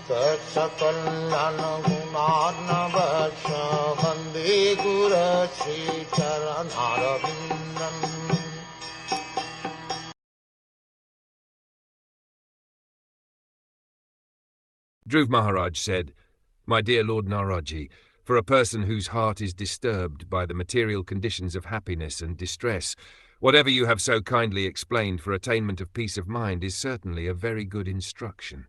Saksakallan gunarnavasya Vande Guru Sri Charanarabindam. Dhruv Maharaj said, "My dear Lord Naraji, for a person whose heart is disturbed by the material conditions of happiness and distress, whatever you have so kindly explained for attainment of peace of mind is certainly a very good instruction.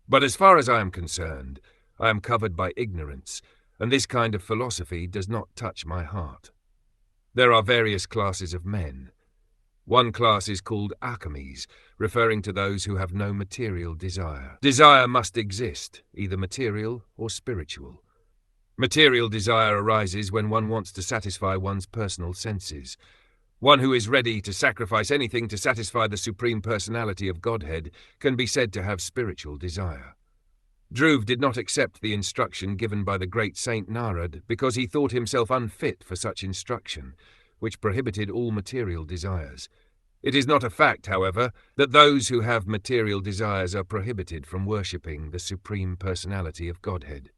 But as far as I am concerned, I am covered by ignorance, and this kind of philosophy does not touch my heart. There are various classes of men. One class is called akamis, referring to those who have no material desire. Desire must exist, either material or spiritual. Material desire arises when one wants to satisfy one's personal senses. One who is ready to sacrifice anything to satisfy the Supreme Personality of Godhead can be said to have spiritual desire. Dhruv did not accept the instruction given by the great Saint Narad because he thought himself unfit for such instruction, which prohibited all material desires. It is not a fact, however, that those who have material desires are prohibited from worshipping the Supreme Personality of Godhead.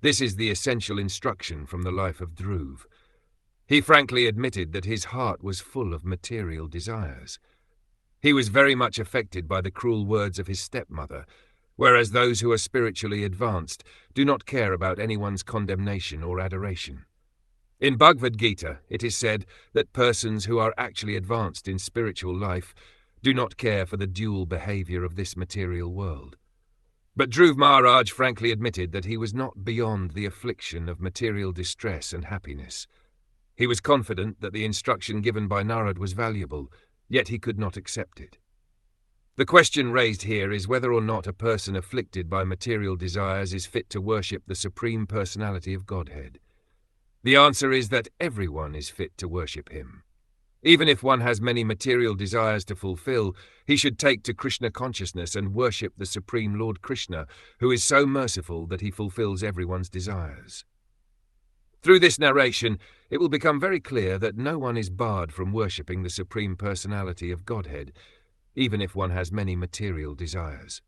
This is the essential instruction from the life of Dhruv. He frankly admitted that his heart was full of material desires. He was very much affected by the cruel words of his stepmother, whereas those who are spiritually advanced do not care about anyone's condemnation or adoration. In Bhagavad Gita, it is said that persons who are actually advanced in spiritual life do not care for the dual behavior of this material world. But Dhruv Maharaj frankly admitted that he was not beyond the affliction of material distress and happiness. He was confident that the instruction given by Narad was valuable, yet he could not accept it. The question raised here is whether or not a person afflicted by material desires is fit to worship the Supreme Personality of Godhead. The answer is that everyone is fit to worship him. Even if one has many material desires to fulfill, he should take to Krishna consciousness and worship the Supreme Lord Krishna, who is so merciful that he fulfills everyone's desires. Through this narration, it will become very clear that no one is barred from worshipping the Supreme Personality of Godhead, even if one has many material desires.